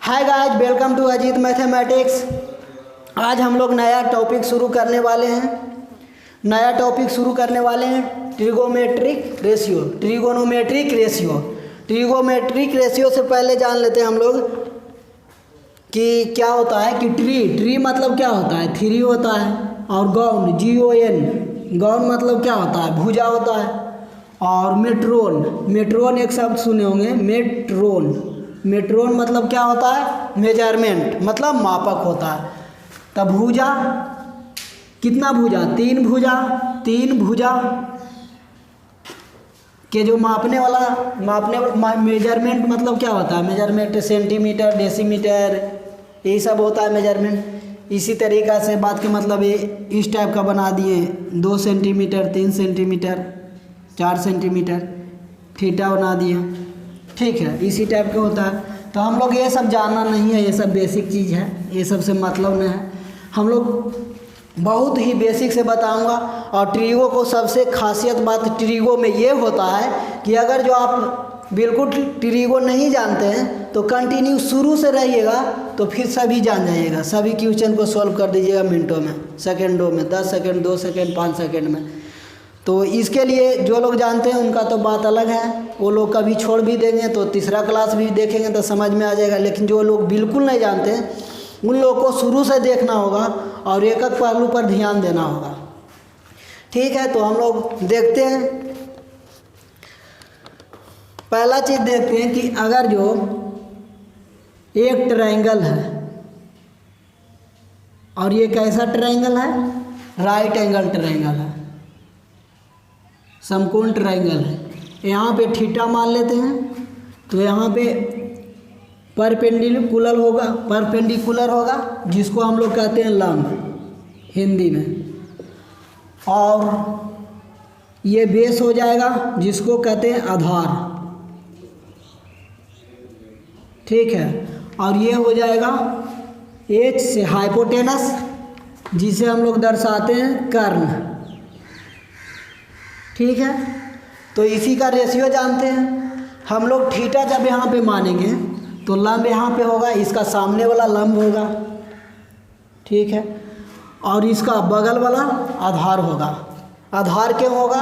Hi guys, welcome to Ajit mathematics. आज हम लोग नया टॉपिक शुरू करने वाले हैं ट्रिगोमेट्रिक रेशियो। ट्रिगोमेट्रिक रेशियो से पहले जान लेते हैं हम लोग कि क्या होता है कि ट्री मतलब क्या होता है, थ्री होता है। और गौन गौन मतलब क्या होता है, भुजा होता है। और मेट्रोन एक शब्द सुने होंगे, मेट्रोन मतलब क्या होता है, मेजरमेंट मतलब मापक होता है। तब भुजा, कितना भुजा, तीन भुजा के जो मापने वाला मेजरमेंट मतलब क्या होता है, मेजरमेंट सेंटीमीटर, डेसीमीटर, यही सब होता है मेजरमेंट। इसी तरीक़ा से बात के मतलब ये इस टाइप का बना दिए, 2 सेंटीमीटर, 3 सेंटीमीटर, 4 सेंटीमीटर, थीटा बना दिए। ठीक है, इसी टाइप का होता है। तो हम लोग ये सब जानना नहीं है, ये सब बेसिक चीज़ है, ये सब से मतलब नहीं है। हम लोग बहुत ही बेसिक से बताऊंगा। और ट्रिगो को सबसे खासियत बात ट्रिगो में ये होता है कि अगर जो आप बिल्कुल ट्रिगो नहीं जानते हैं तो कंटिन्यू शुरू से रहिएगा तो फिर सभी जान जाइएगा। सभी क्वेश्चन को सॉल्व कर दीजिएगा मिनटों में, सेकंडों में, 10 सेकंड, 2 सेकंड, 5 सेकंड में। तो इसके लिए जो लोग जानते हैं उनका तो बात अलग है, वो लोग कभी छोड़ भी देंगे तो तीसरा क्लास भी देखेंगे तो समझ में आ जाएगा। लेकिन जो लोग बिल्कुल नहीं जानते हैं उन लोगों को शुरू से देखना होगा और एक एक पहलू पर ध्यान देना होगा। ठीक है, तो हम लोग देखते हैं। पहला चीज़ देखते हैं कि अगर जो एक ट्रायंगल है और ये कैसा ट्रायंगल है, राइट एंगल ट्रायंगल है, समकोण ट्रायंगल है। यहाँ पे थीटा मान लेते हैं तो यहाँ पे परपेंडिकुलर होगा जिसको हम लोग कहते हैं लंब हिंदी में। और ये बेस हो जाएगा जिसको कहते हैं आधार। ठीक है, और ये हो जाएगा एच से हाइपोटेनस, जिसे हम लोग दर्शाते हैं कर्ण। ठीक है, तो इसी का रेशियो जानते हैं हम लोग। थीटा जब यहाँ पे मानेंगे तो लंब यहाँ पे होगा, इसका सामने वाला लंब होगा। ठीक है, और इसका बगल वाला आधार होगा। आधार क्यों होगा,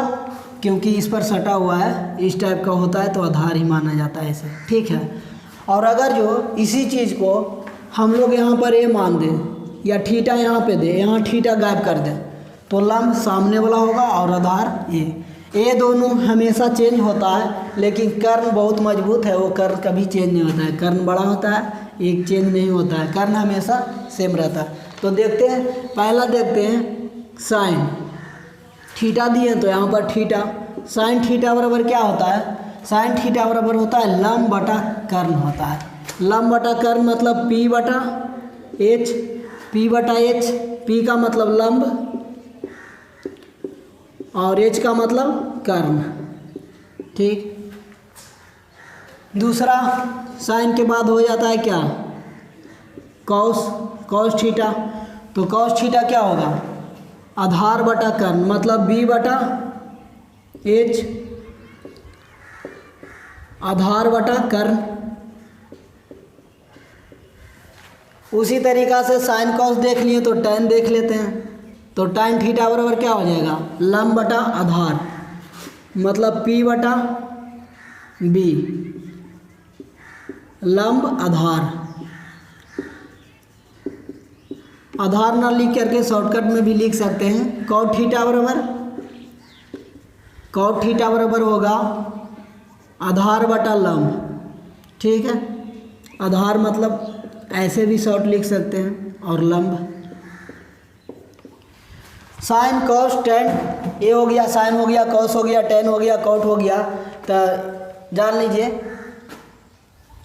क्योंकि इस पर सटा हुआ है, इस टाइप का होता है तो आधार ही माना जाता है इसे। ठीक है, और अगर जो इसी चीज़ को हम लोग यहाँ पर ए मान दें या थीटा यहाँ पे दे, यहाँ थीटा गायब कर दें तो लंब सामने वाला होगा और आधार ये दोनों हमेशा चेंज होता है। लेकिन कर्ण बहुत मजबूत है, वो कर्ण कभी चेंज नहीं होता है। कर्ण बड़ा होता है, एक चेंज नहीं होता है, कर्ण हमेशा सेम रहता है। तो देखते हैं, पहला देखते हैं साइन थीटा दिए तो यहाँ पर थीटा, साइन थीटा बराबर क्या होता है, साइन थीटा बराबर होता है लंब बटा कर्ण होता है। लंब बटा कर्ण मतलब पी बटा एच, पी का मतलब लंब और एच का मतलब कर्ण। ठीक, दूसरा साइन के बाद हो जाता है क्या, कॉस थीटा। तो कॉस थीटा क्या होगा, आधार बटा कर्ण मतलब बी बटा एच, आधार बटा कर्ण। उसी तरीक़ा से साइन कॉस देख लिए तो tan देख लेते हैं। तो tan थीटा बराबर क्या हो जाएगा, लंब बटा आधार मतलब P बटा B, लंब आधार ना लिख करके शॉर्टकट में भी लिख सकते हैं। cot थीटा बराबर होगा आधार बटा लंब। ठीक है, आधार मतलब ऐसे भी शॉर्ट लिख सकते हैं और लंब। साइन कॉस टेन, ये हो गया, साइन हो गया, कॉस हो गया, टेन हो गया, कॉट हो गया। तो जान लीजिए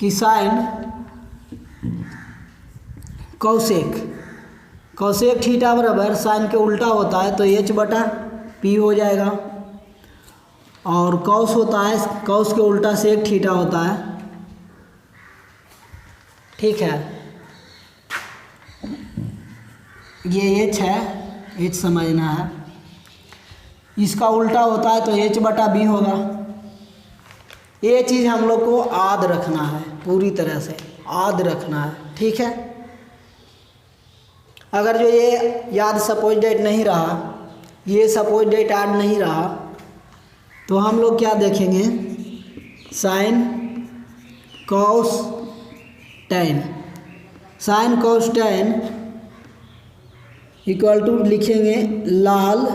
कि साइन कौसेक थीटा बराबर साइन के उल्टा होता है तो एच बटा पी हो जाएगा। और कॉस होता है, कॉस के उल्टा सेक थीटा होता है। ठीक है, ये एच है, एच समझना है, इसका उल्टा होता है तो एच बटा बी होगा। ये चीज़ हम लोग को याद रखना है पूरी तरह से। आद रखना है, ठीक है। अगर जो ये याद सपोजिटेड नहीं रहा, ये सपोजिटेड ऐड नहीं रहा, तो हम लोग क्या देखेंगे, sine cos tan. Sine cos tan equal to लिखेंगे लाल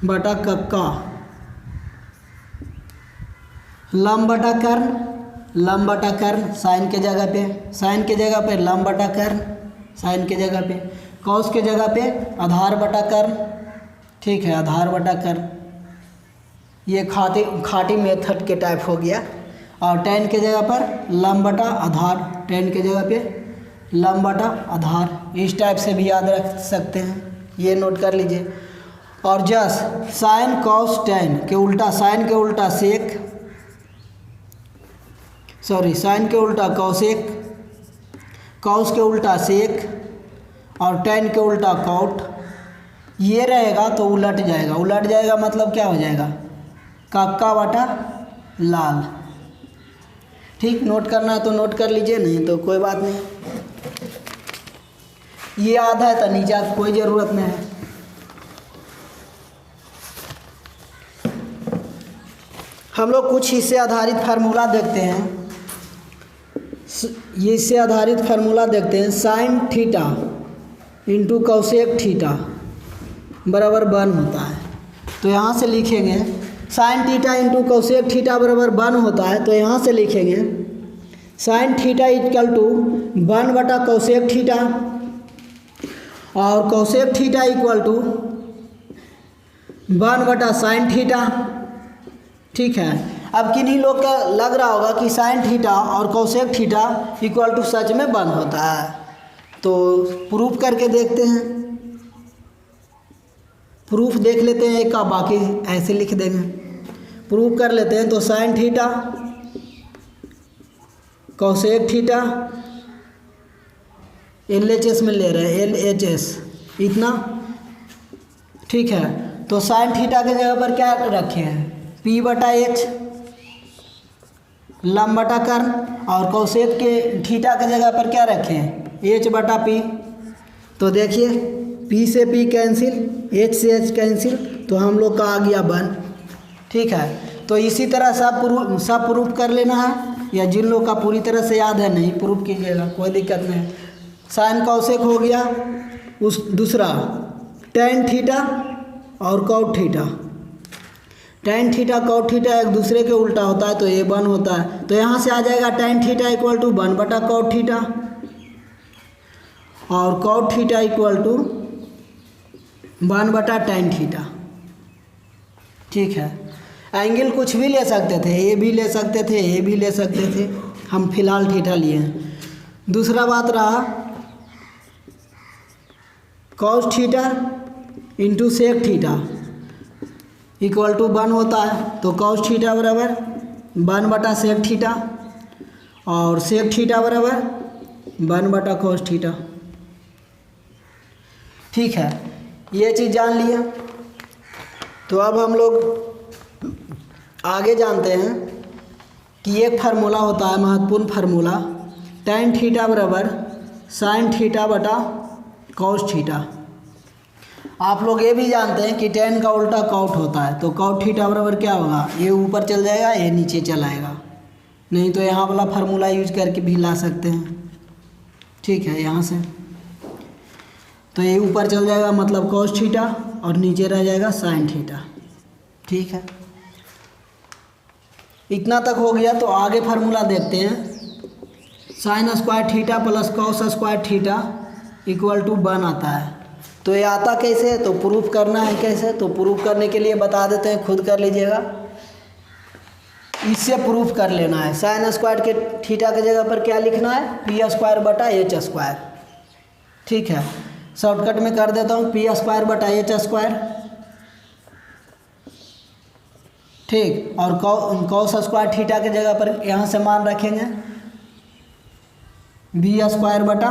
बटा कक्का, लंब बटा कर्ण, लंब बटा कर्ण साइन के जगह पे, साइन के जगह पे लंब बटा कर्ण, साइन के जगह पे कॉस के जगह पे आधार बटा कर्ण, ठीक है, आधार बटा कर्ण। ये खाटी मेथड के टाइप हो गया। और टैन के जगह पर लंब बटा आधार, टैन के जगह पे लंब बटा आधार, इस टाइप से भी याद रख सकते हैं, ये नोट कर लीजिए। और जस साइन कॉस टैन के उल्टा, साइन के उल्टा सेक, सॉरी साइन के उल्टा कॉसेक, कॉस के उल्टा सेक और टैन के उल्टा कॉट, ये रहेगा तो उलट जाएगा, उलट जाएगा मतलब क्या हो जाएगा, कक्का बटा लाल। ठीक, नोट करना है तो नोट कर लीजिए, नहीं तो कोई बात नहीं। ये आधा है तो नीचे कोई ज़रूरत नहीं है। हम लोग कुछ इससे आधारित फार्मूला देखते हैं, ये इससे आधारित फार्मूला देखते हैं। Sine theta into cosec theta बराबर 1 होता है, तो यहाँ से लिखेंगे sign theta into cosec theta बराबर 1 होता है, तो यहाँ से लिखेंगे साइन थीटा इक्वल टू 1 बटा कौसेक थीटा और कौसेक थीटा इक्वल टू 1 बटा साइन थीटा, ठीक है। अब किन्हीं लोग का लग रहा होगा कि साइन थीटा और कौसेक थीटा इक्वल टू सच में 1 होता है, तो प्रूफ करके देखते हैं, प्रूफ देख लेते हैं एक का, बाकी ऐसे लिख देंगे। प्रूफ कर लेते हैं, तो साइन थीटा कौसेक थीटा, LHS में ले रहे हैं, LHS इतना, ठीक है। तो साइन थीटा के जगह पर क्या रखे हैं, P बटा H लंब बटा कर्ण, और कौसेक के थीटा के जगह पर क्या रखे हैं, H बटा P। तो देखिए P से P कैंसिल, H से H कैंसिल, तो हम लोग का आ गया 1, ठीक है। तो इसी तरह सब प्रूफ कर लेना है, या जिन लोग का पूरी तरह से याद है नहीं प्रूफ कीजिएगा, कोई दिक्कत नहीं। साइन कौसेक हो गया, उस दूसरा टैन थीटा और cot theta, tan theta cot theta एक दूसरे के उल्टा होता है, तो ये 1 होता है, तो यहाँ से आ जाएगा टैन थीटा इक्वल टू 1 बटा कॉट थीटा और कॉट थीटा इक्वल टू 1 बटा टैन थीटा, ठीक है। एंगल कुछ भी ले सकते थे, ये भी ले सकते थे, ये भी ले सकते थे, हम फिलहाल थीटा लिए हैं। दूसरा बात रहा cos theta into sec theta equal to 1 होता है, तो कॉस थीटा बराबर 1 बटा सेक थीटा और सेक थीटा बराबर 1 बटा कॉस थीटा, ठीक है। ये चीज़ जान लिया। तो अब हम लोग आगे जानते हैं कि एक फार्मूला होता है, महत्वपूर्ण फार्मूला, टैन थीटा बराबर साइन थीटा बटा कॉस थीटा। आप लोग ये भी जानते हैं कि टैन का उल्टा कॉट होता है, तो कॉट थीटा बराबर क्या होगा, ये ऊपर चल जाएगा, ये नीचे चल आएगा, नहीं तो यहाँ वाला फार्मूला यूज करके भी ला सकते हैं, ठीक है। यहाँ से तो ये ऊपर चल जाएगा मतलब कॉस थीटा और नीचे रह जाएगा साइन थीटा, ठीक है। इतना तक हो गया, तो आगे फार्मूला देखते हैं। Sine square theta plus cos square theta equal to 1 आता है, तो ये आता कैसे है, तो प्रूफ करना है कैसे, तो प्रूफ करने के लिए बता देते हैं, खुद कर लीजिएगा। इससे प्रूफ कर लेना है, साइन स्क्वायर के थीटा के जगह पर क्या लिखना है, P स्क्वायर बटा H स्क्वायर, ठीक है। शॉर्टकट में कर देता हूँ, P स्क्वायर बटा H स्क्वायर, ठीक। और कॉस स्क्वायर थीटा के जगह पर यहाँ से मान रखेंगे B स्क्वायर बटा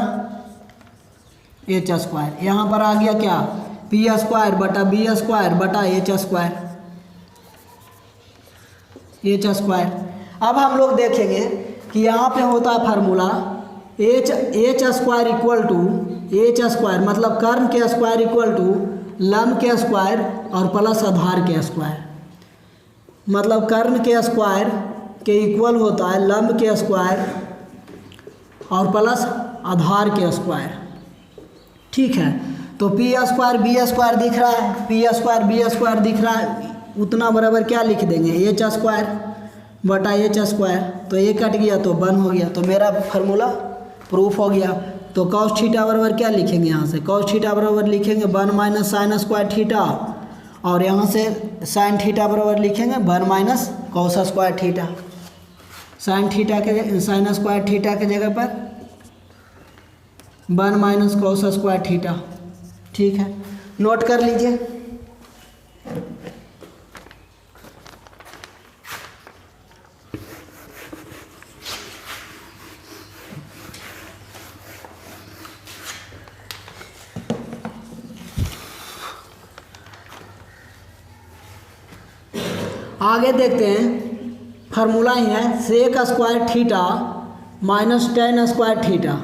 H स्क्वायर, यहाँ पर आ गया क्या, पी स्क्वायर बटा बी स्क्वायर बटा एच स्क्वायर, एच स्क्वायर। अब हम लोग देखेंगे कि यहाँ पे होता है formula H square equal to H square मतलब कर्ण के स्क्वायर इक्वल टू लंब के स्क्वायर और प्लस आधार के स्क्वायर। मतलब कर्ण के स्क्वायर के इक्वल होता है लंब के स्क्वायर और प्लस आधार के स्क्वायर। ठीक है, तो पी स्क्वायर बी स्क्वायर दिख रहा है, पी स्क्वायर बी स्क्वायर दिख रहा है, उतना बराबर क्या लिख देंगे एच स्क्वायर बटा एच स्क्वायर। तो ये कट गया तो 1 हो गया, तो मेरा फार्मूला प्रूफ हो गया। तो कॉस थीटा बराबर क्या लिखेंगे, यहाँ से कॉस थीटा बराबर लिखेंगे 1 माइनस साइन स्क्वायर थीटा, और यहाँ से साइन थीटा बराबर लिखेंगे 1 minus cos square theta. Sine theta के साइन स्क्वायर थीटा के जगह पर 1 माइनस कॉस स्क्वायर थीटा। ठीक है, नोट कर लीजिए। आगे देखते हैं, फार्मूला ही है sec square theta minus tan square theta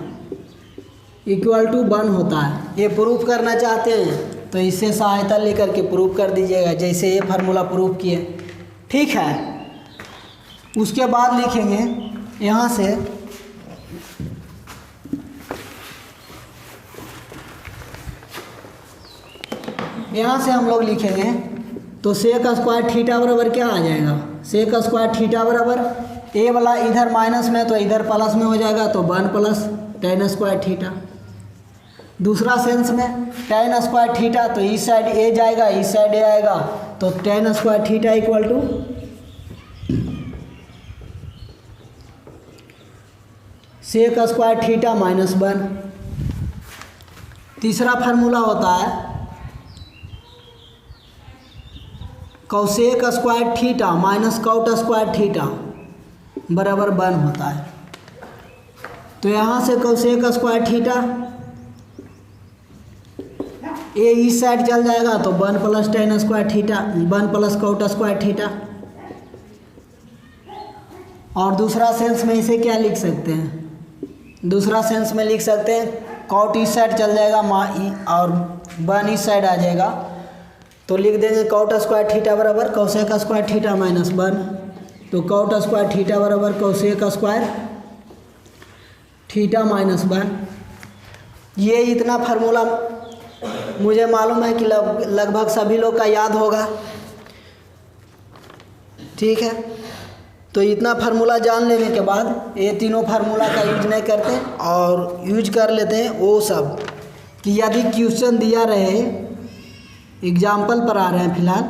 equal to 1 होता है। ये प्रूफ करना चाहते हैं तो इससे सहायता लेकर के प्रूफ कर दीजिएगा, जैसे ये फार्मूला प्रूफ किए। ठीक है, उसके बाद लिखेंगे यहाँ से हम लोग लिखेंगे तो सेक स्क्वायर थीटा बराबर क्या आ जाएगा, सेक स्क्वायर थीटा बराबर ए वाला इधर माइनस में तो इधर प्लस में हो जाएगा, तो 1 प्लस टेन स्क्वायर थीटा। दूसरा सेंस में टेन स्क्वायर थीटा तो इस साइड ए जाएगा, इस साइड ए आएगा, तो tan square theta equal to sec square theta minus 1। तीसरा फार्मूला होता है cosec square theta minus cot square theta बराबर 1 होता है। तो यहाँ से कौसेक स्क्वायर थीटा ए इस साइड चल जाएगा, तो 1 plus tan square theta 1 plus cot square theta. और दूसरा सेंस में इसे क्या लिख सकते हैं, दूसरा सेंस में लिख सकते हैं कॉट इस साइड चल जाएगा और 1 इस साइड आ जाएगा, तो लिख देंगे कॉट स्क्वायर थीटा बराबर कौसेक स्क्वायर थीटा माइनस 1। तो कॉट स्क्वायर थीटा बराबर कौसेक स्क्वायर थीटा माइनस 1। ये इतना फार्मूला मुझे मालूम है कि लगभग सभी लोग का याद होगा। ठीक है, तो इतना फार्मूला जान लेने के बाद ये तीनों फार्मूला का यूज नहीं करते और यूज कर लेते हैं वो सब कि यदि क्वेश्चन दिया रहे, एग्जाम्पल पर आ रहे हैं फिलहाल,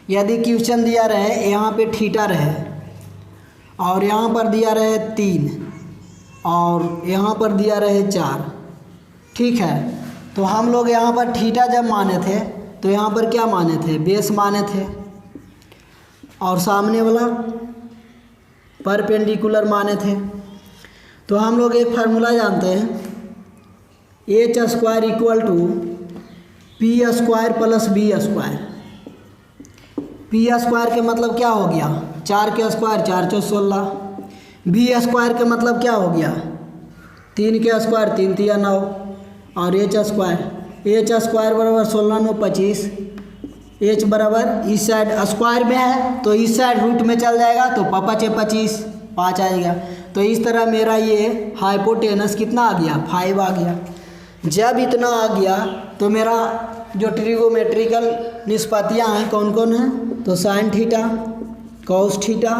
यदि क्वेश्चन दिया रहे यहाँ पे थीटा रहे और यहाँ पर दिया रहे 3 और यहाँ पर दिया रहे 4। ठीक है, तो हम लोग यहाँ पर थीटा जब माने थे तो यहाँ पर क्या माने थे, बेस माने थे, और सामने वाला परपेंडिकुलर माने थे। तो हम लोग एक फार्मूला जानते हैं H square equal to P square plus B square. P square के मतलब क्या हो गया, 4 के स्क्वायर 4 चौक 16। बी स्क्वायर के मतलब क्या हो गया, 3 के स्क्वायर 3 तिया 9, और एच स्क्वायर बराबर 16 9 25। एच बराबर इस साइड स्क्वायर में है तो इस साइड रूट में चल जाएगा, तो 5 5 25 5 आएगा। तो इस तरह मेरा ये हाइपोटेनस कितना आ गया, 5 आ गया। जब इतना आ गया तो मेरा जो ट्रिगोमेट्रिकल निष्पत्तियाँ हैं कौन कौन हैं, तो साइन थीटा, कॉस थीटा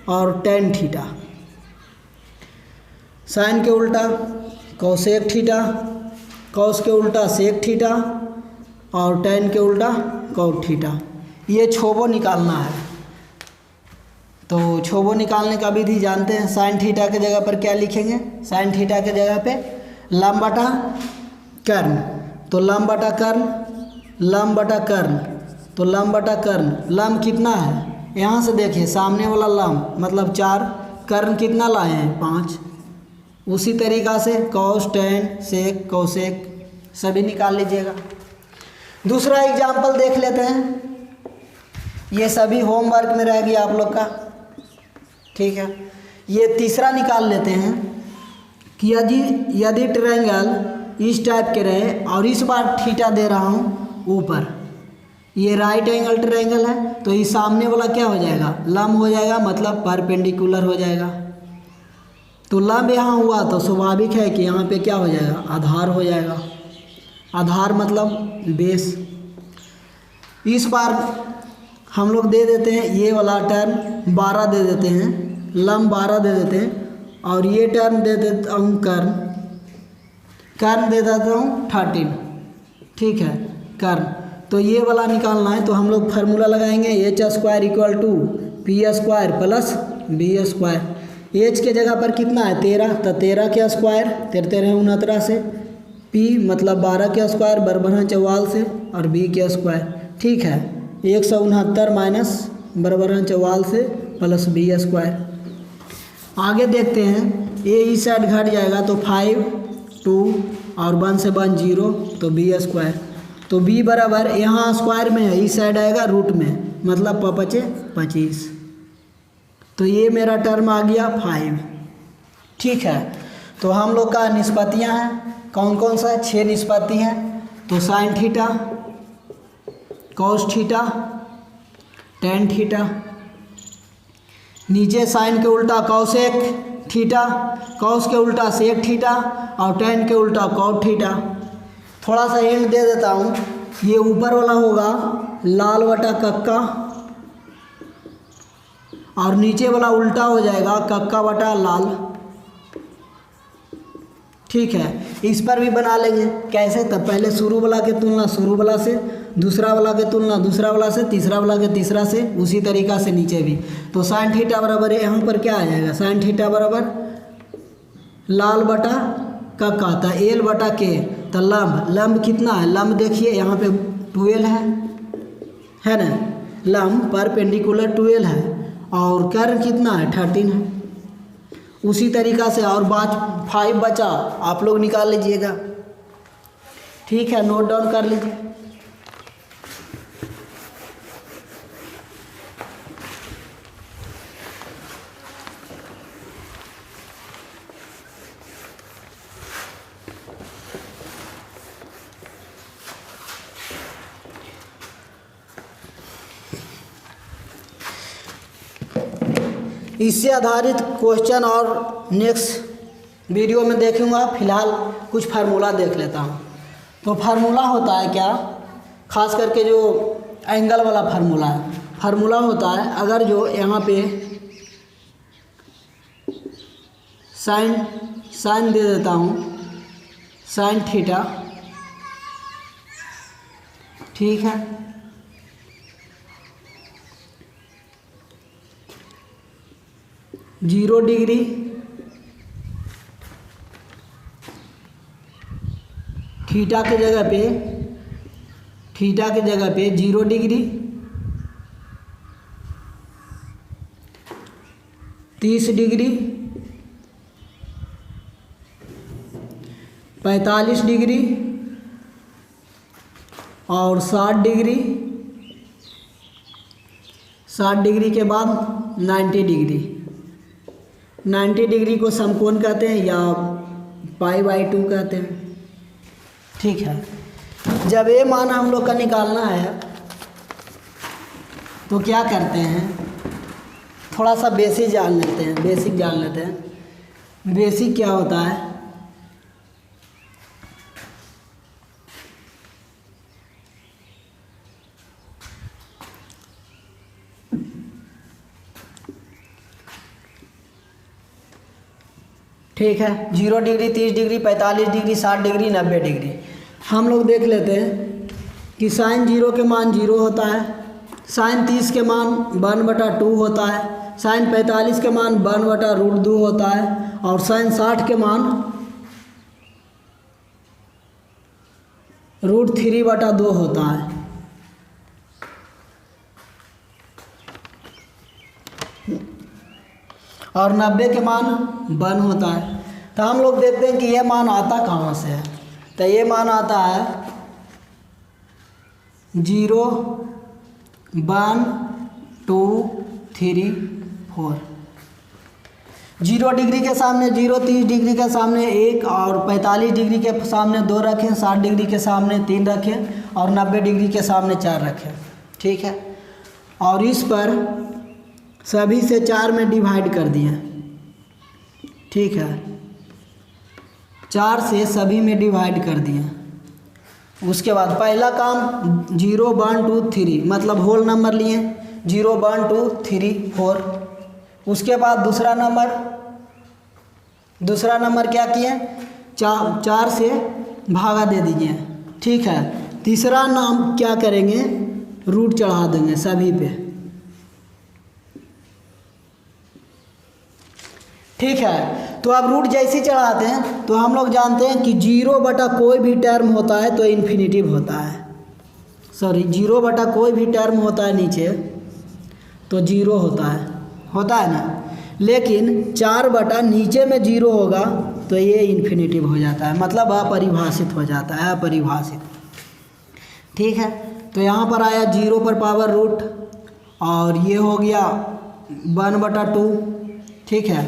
और टेन थीटा। साइन के उल्टा कॉसेक थीटा, कॉस के उल्टा सेक थीटा और टेन के उल्टा कॉट थीटा। ये छोबो निकालना है, तो छोबो निकालने का विधि जानते हैं। साइन थीटा के जगह पर क्या लिखेंगे, साइन थीटा के जगह पे लंब बटा कर्ण, तो लंब बटा कर्ण, लंब बटा कर्ण, तो लंब बटा कर्ण। लंब कितना है, यहाँ से देखिए सामने वाला लंब मतलब 4, कर्ण कितना लाए हैं 5। उसी तरीक़ा से कॉस टेन सेक कौसेक सभी निकाल लीजिएगा। दूसरा एग्जाम्पल देख लेते हैं, ये सभी होमवर्क में रह गया आप लोग का, ठीक है। ये तीसरा निकाल लेते हैं कि यदि ट्रायंगल इस टाइप के रहे और इस बार थीटा दे रहा हूँ ऊपर, ये राइट एंगल ट्रायंगल है, तो ये सामने वाला क्या हो जाएगा, लंब हो जाएगा, मतलब परपेंडिकुलर हो जाएगा। तो लंब यहाँ हुआ तो स्वाभाविक है कि यहाँ पे क्या हो जाएगा, आधार हो जाएगा। आधार मतलब बेस। इस बार हम लोग दे देते हैं ये वाला टर्म 12 दे देते हैं, लंब 12 दे देते हैं, और ये टर्म दे देता हूँ कर्ण दे देता हूँ 13, ठीक है, कर्ण। तो ये वाला निकालना है तो हम लोग फार्मूला लगाएंगे h square equal to P square plus B square. H के जगह पर कितना है 13, तो 13 के स्क्वायर 13 69 से, p मतलब 12 के स्क्वायर बराबर है 44 से, और b के स्क्वायर, ठीक है, 169 माइनस बराबर है 44 से प्लस बी स्क्वायर। आगे देखते हैं, a इस साइड घट जाएगा तो 5 2 और 1 से 1 0, तो बी स्क्वायर। तो b बराबर यहाँ स्क्वायर में है, इस साइड आएगा रूट में, मतलब 5 25। तो ये मेरा टर्म आ गया 5, ठीक है। तो हम लोग का निष्पत्तियाँ हैं, कौन कौन सा है, 6 निष्पत्ति हैं। तो sine theta, cos theta, tan theta, नीचे साइन के उल्टा कॉसेक थीटा, कॉस के उल्टा सेक थीटा, और टेन के उल्टा कॉट थीटा। थोड़ा सा हिंट दे देता हूँ, ये ऊपर वाला होगा लाल बटा कक्का, और नीचे वाला उल्टा हो जाएगा कक्का बटा लाल, ठीक है। इस पर भी बना लेंगे, कैसे, तब पहले शुरू वाला के तुलना शुरू वाला से, दूसरा वाला के तुलना दूसरा वाला से, तीसरा वाला के तीसरा से, उसी तरीक़ा से नीचे भी। तो साइन थीटा बराबर है, यहाँ पर क्या आ जाएगा, साइन थीटा बराबर लाल बटा कक्का, तो एल बटा के, तो लंब कितना है, लंब देखिए यहाँ पे 12 है ना, लंब परपेंडिकुलर 12 है, और कर्ण कितना है 13 है। उसी तरीक़ा से और 5 बचा, आप लोग निकाल लीजिएगा, ठीक है, नोट डाउन कर लीजिए। इससे आधारित क्वेश्चन और नेक्स्ट वीडियो में देखूंगा। फिलहाल कुछ फार्मूला देख लेता हूँ। तो फार्मूला होता है क्या, खास करके जो एंगल वाला फार्मूला है, फार्मूला होता है अगर जो यहाँ पे साइन दे देता हूँ, साइन थीटा, ठीक है, जीरो डिग्री, थीटा के जगह पे 0 डिग्री, 30 डिग्री, 45 डिग्री और 60 डिग्री, 60 डिग्री के बाद 90 डिग्री। 90 डिग्री को समकोण कहते हैं या π/2 कहते हैं, ठीक है। जब ये मान हम लोग का निकालना है तो क्या करते हैं, थोड़ा सा बेसिक जान लेते हैं। बेसिक क्या होता है, ठीक है। 0 degree, 30 degree, 45 degree, 60 degree, 90 degree. हम लोग देख लेते हैं कि साइन 0 के मान 0 होता है, साइन 30 के मान 1/2 होता है, साइन 45 के मान 1/√2 होता है, और साइन 60 के मान √3/2 होता है। और 90 के मान 1 होता है। तो हम लोग देखते हैं कि यह मान आता कहाँ से है। तो ये मान आता है 0 1 2 3 4। 0 डिग्री के सामने 0, 30 डिग्री के सामने 1 और 45 डिग्री के सामने 2 रखें, 60 डिग्री के सामने 3 रखें और 90 डिग्री के सामने 4 रखें। ठीक है, और इस पर सभी से 4 में डिवाइड कर दिए। ठीक है, 4 से सभी में डिवाइड कर दिए। उसके बाद पहला काम 0 1 2 3 मतलब होल नंबर लिए 0 1 2 3 4। उसके बाद दूसरा नंबर क्या किए, 4 से भागा दे दीजिए। ठीक है, तीसरा नाम क्या करेंगे, रूट चढ़ा देंगे सभी पे। ठीक है, तो अब रूट जैसे ही चढ़ाते हैं तो हम लोग जानते हैं कि 0 बटा कोई भी टर्म होता है तो इन्फिनिटिव होता है। 0 बटा कोई भी टर्म होता है नीचे तो 0 होता है ना। लेकिन 4 बटा नीचे में 0 होगा तो ये इन्फिनिटिव हो जाता है, मतलब अपरिभाषित हो जाता है, अपरिभाषित। ठीक है, तो यहाँ पर आया 0 पर पावर रूट और ये हो गया 1 बटा 2। ठीक है,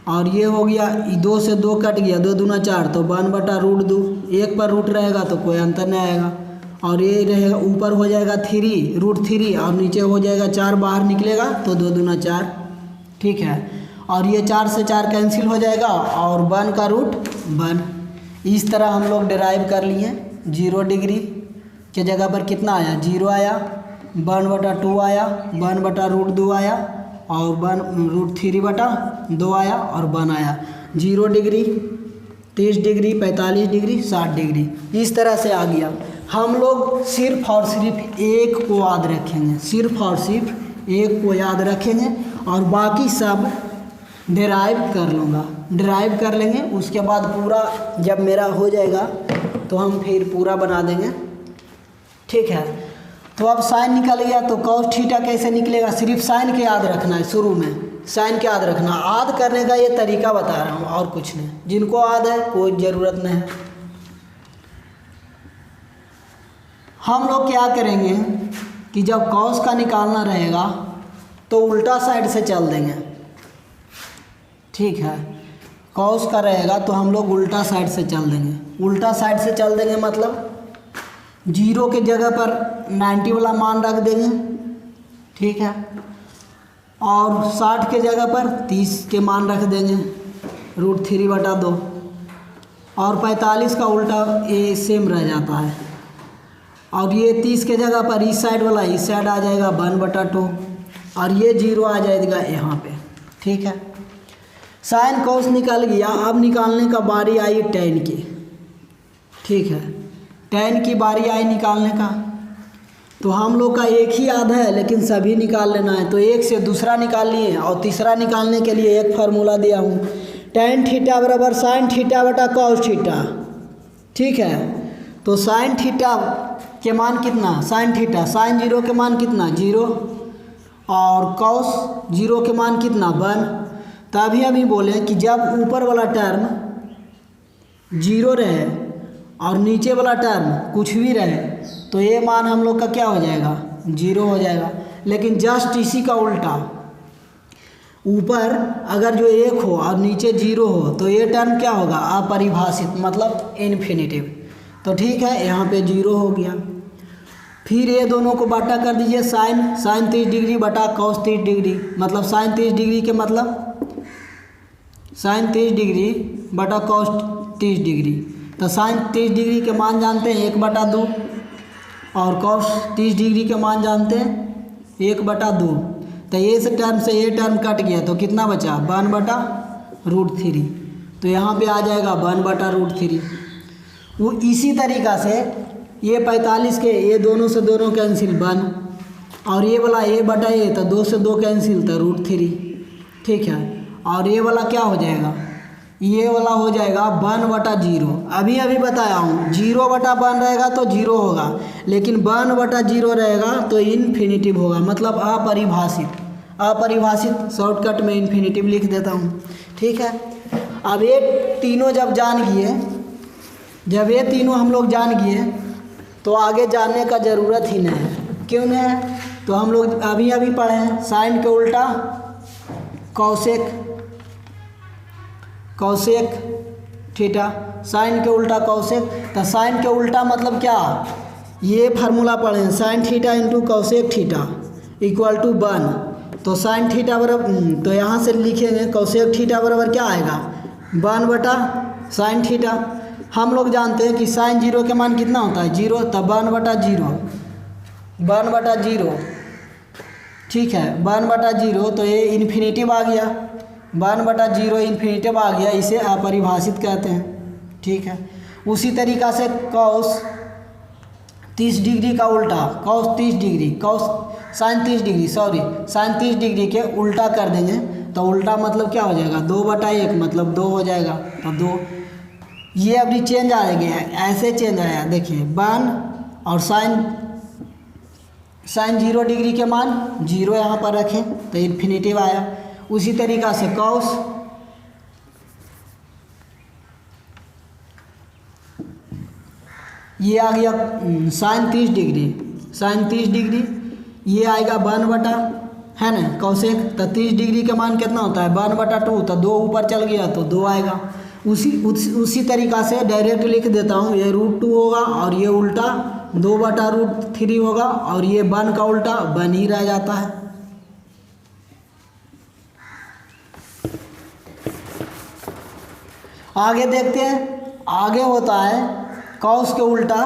और ये हो गया 2 से 2 कट गया, 2 दूना 4 तो 1 बटा रूट 2। 1 पर रूट रहेगा तो कोई अंतर नहीं आएगा और ये रहेगा ऊपर हो जाएगा 3 रूट 3 और नीचे हो जाएगा 4 बाहर निकलेगा तो 2 दूना 4। ठीक है, और ये 4 से 4 कैंसिल हो जाएगा और 1 का रूट 1। इस तरह हम लोग डिराइव कर लिए। 0 डिग्री के जगह पर कितना आया, 0 आया, 1 बटा 2 आया, 1 बटा रूट 2 आया और 1 रूट 3 बटा 2 आया और 1 आया। 0 डिग्री, 30 डिग्री, 45 डिग्री, 60 डिग्री, इस तरह से आ गया। हम लोग सिर्फ और सिर्फ एक को याद रखेंगे, सिर्फ और सिर्फ एक को याद रखेंगे और बाकी सब डिराइव कर लूँगा, डिराइव कर लेंगे। उसके बाद पूरा जब मेरा हो जाएगा तो हम फिर पूरा बना देंगे। ठीक है, तो अब साइन निकल गया तो कॉस थीटा कैसे निकलेगा, सिर्फ साइन के याद रखना है। शुरू में साइन के याद रखना, याद करने का ये तरीका बता रहा हूँ और कुछ नहीं। जिनको याद है कोई ज़रूरत नहीं है। हम लोग क्या करेंगे कि जब कॉस का निकालना रहेगा तो उल्टा साइड से चल देंगे। ठीक है, कॉस का रहेगा तो हम लोग उल्टा साइड से चल देंगे। उल्टा साइड से चल देंगे मतलब 0 के जगह पर 90 वाला मान रख देंगे। ठीक है, और 60 के जगह पर 30 के मान रख देंगे, रूट 3 बटा 2। और 45 का उल्टा ये सेम रह जाता है। और ये 30 के जगह पर इस साइड वाला इस साइड आ जाएगा 1 बटा 2 और ये 0 आ जाएगा यहाँ पे। ठीक है, साइन कॉस निकल गया। अब निकालने का बारी आई tan की। ठीक है, tan की बारी आई निकालने का। तो हम लोग का एक ही याद है लेकिन सभी निकाल लेना है। तो एक से दूसरा निकाल लिए और तीसरा निकालने के लिए एक फार्मूला दिया हूँ, tan थीटा बराबर साइन थीटा बटा कॉस थीटा। ठीक है, तो साइन थीटा के मान कितना, साइन थीटा, साइन 0 के मान कितना 0 और कॉस 0 के मान कितना 1। तभी हम ही बोले कि जब ऊपर वाला टर्म 0 रहे और नीचे वाला टर्म कुछ भी रहे तो ये मान हम लोग का क्या हो जाएगा, 0 हो जाएगा। लेकिन जस्ट इसी का उल्टा, ऊपर अगर जो 1 हो और नीचे 0 हो तो ये टर्म क्या होगा, अपरिभाषित, मतलब इन्फिनिटिव। तो ठीक है, यहाँ पे 0 हो गया। फिर ये दोनों को बाटा कर दीजिए, साइन 30 डिग्री बटा कॉस 30 डिग्री, मतलब साइन 30 डिग्री के मतलब साइन 30 डिग्री बटा कॉस 30 डिग्री। तो साइन 30 डिग्री के मान जानते हैं 1 बटा 2 और कॉस 30 डिग्री के मान जानते हैं 1 बटा 2। तो ये से टर्म से ये टर्म कट गया तो कितना बचा, 1 बटा रूट 3। तो यहाँ पे आ जाएगा 1 बटा रूट 3। वो इसी तरीक़ा से ये 45 के ये दोनों से दोनों कैंसिल 1 और ये वाला a बटा a तो 2 से 2 कैंसिल तो रूट 3। ठीक है, और ये वाला क्या हो जाएगा, ये वाला हो जाएगा 1 बटा 0। अभी बताया हूँ 0 बटा 1 रहेगा तो 0 होगा, लेकिन 1 बटा 0 रहेगा तो इन्फिनिटिव होगा, मतलब अपरिभाषित। अपरिभाषित शॉर्टकट में इन्फिनिटिव लिख देता हूँ। ठीक है, अब ये तीनों जब जान गए जब ये तीनों हम लोग जान गए तो आगे जानने का ज़रूरत ही नहीं है। क्यों नहीं है? तो हम लोग अभी अभी पढ़े हैं साइन के उल्टा कौसेक, कौसेक थीटा, साइन के उल्टा कौसेक। तो साइन के उल्टा मतलब क्या? ये फार्मूला पढ़े हैं, sine theta into cosec theta equal to 1। तो साइन थीटा बराबर, तो यहाँ से लिखेंगे कौसेक थीटा बराबर क्या आएगा? 1 बटा साइन थीटा। हम लोग जानते हैं कि साइन 0 के मान कितना होता है? 0। तब 1 बटा 0, 1 बटा 0, ठीक है 1 बटा 0। तो ये इन्फिनेटिव आ गया, 1 बटा 0 इन्फिनेटिव आ गया, इसे अपरिभाषित कहते हैं, ठीक है। उसी तरीक़ा से कॉस 30 डिग्री का उल्टा, cos 30 degree, cos sine 30 degree, sorry sine 30 degree के उल्टा कर देंगे तो उल्टा मतलब क्या हो जाएगा? 2 बटा 1 मतलब 2 हो जाएगा। तो 2 ये अभी चेंज आ गया, ऐसे चेंज आया, देखिए 1 और साइन 0 डिग्री के मान 0 यहाँ पर रखें तो इन्फिनेटिव आया। उसी तरीक़ा से कॉस ये आ गया साइन 30 डिग्री, साइन 30 डिग्री ये आएगा 1 बटा, है ना कौसेक। तो 30 डिग्री का मान कितना होता है? 1 बटा 2, तो 2 ऊपर चल गया तो 2 आएगा। उसी तरीक़ा से डायरेक्ट लिख देता हूँ, ये √2 होगा और ये उल्टा 2 बटा √3 होगा और ये 1 का उल्टा 1 ही रह जाता है। आगे देखते हैं, आगे होता है कॉस के उल्टा,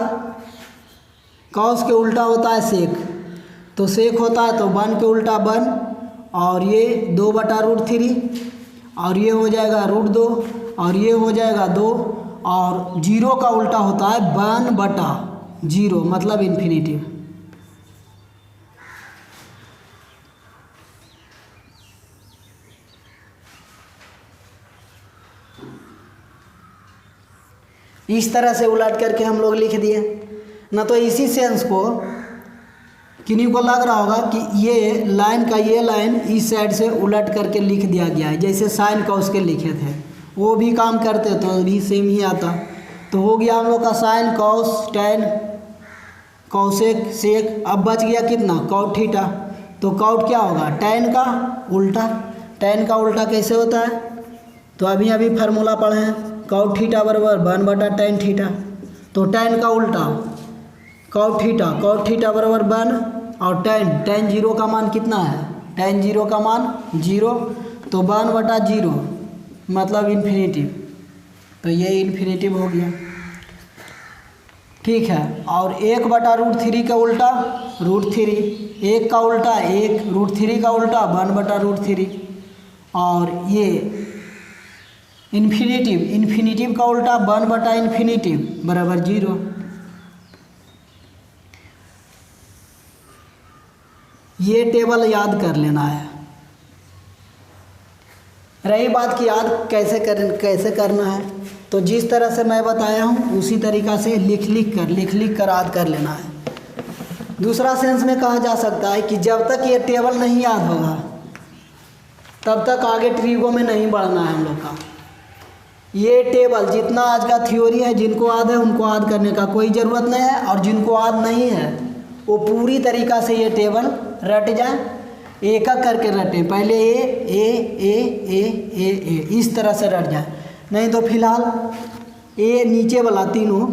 कॉस के उल्टा होता है सेक। तो सेक होता है तो 1 के उल्टा 1 और ये 2 बटा √3 और ये हो जाएगा √2 और ये हो जाएगा 2 और 0 का उल्टा होता है 1 बटा 0 मतलब इन्फिनेटिव। इस तरह से उलट करके हम लोग लिख दिए ना। तो इसी सेंस को किन्हीं को लग रहा होगा कि ये लाइन का ये लाइन इस साइड से उलट करके लिख दिया गया है, जैसे साइन कॉस के लिखे थे वो भी काम करते तो भी सेम ही आता। तो हो गया हम लोग का साइन कॉस टैन कौसेक सेक। अब बच गया कितना? Cot theta. तो कॉट क्या होगा? टैन का उल्टा। टैन का उल्टा कैसे होता है? तो अभी अभी फार्मूला पढ़े हैं, कॉट थीटा बराबर 1 बटा टैन थीटा। तो टैन का उल्टा कॉट थीटा, कॉट थीटा बराबर 1 और टैन 0 का मान कितना है? टैन 0 का मान 0, तो 1 बटा 0 मतलब इन्फिनेटिव। तो ये इन्फिनेटिव हो गया, ठीक है। और 1 बटा √3 का उल्टा √3, 1 का उल्टा 1, √3 का उल्टा 1 बटा √3 और ये इन्फिनेटिव, इन्फिनेटिव का उल्टा 1 बटा इन्फिनेटिव बराबर 0। ये टेबल याद कर लेना है। रही बात की याद कैसे करना है, तो जिस तरह से मैं बताया हूँ उसी तरीक़ा से लिख लिख कर याद कर लेना है। दूसरा सेंस में कहा जा सकता है कि जब तक ये टेबल नहीं याद होगा तब तक आगे ट्रिगो में नहीं बढ़ना है हम लोग का। ये टेबल जितना आज का थ्योरी है, जिनको याद है उनको याद करने का कोई ज़रूरत नहीं है, और जिनको याद नहीं है वो पूरी तरीक़ा से ये टेबल रट जाए, एक एक करके रटें। पहले ए इस तरह से रट जाए, नहीं तो फिलहाल ए नीचे वाला तीनों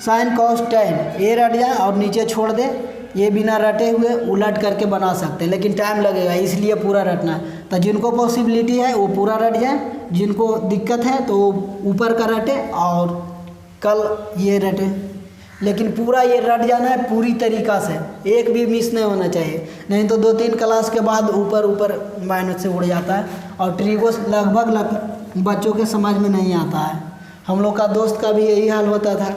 साइन कॉस टैन ए रट जाए और नीचे छोड़ दे। ये बिना रटे हुए उलट करके बना सकते हैं, लेकिन टाइम लगेगा, इसलिए पूरा रटना है। तो जिनको पॉसिबिलिटी है वो पूरा रट जाए, जिनको दिक्कत है तो ऊपर का रटे और कल ये रटे, लेकिन पूरा ये रट जाना है पूरी तरीक़ा से, एक भी मिस नहीं होना चाहिए, नहीं तो 2-3 क्लास के बाद ऊपर माइनस से उड़ जाता है और ट्रिगो लगभग बच्चों के समझ में नहीं आता है। हम लोग का दोस्त का भी यही हाल होता था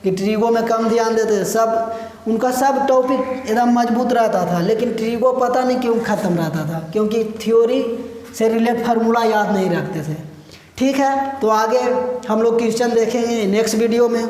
कि ट्रिगो में कम ध्यान देते, सब उनका सब टॉपिक एकदम मजबूत रहता था, लेकिन ट्रिगो पता नहीं क्यों ख़त्म रहता था, क्योंकि थ्योरी से रिलेट फार्मूला याद नहीं रखते थे। ठीक है, तो आगे हम लोग क्वेश्चन देखेंगे नेक्स्ट वीडियो में।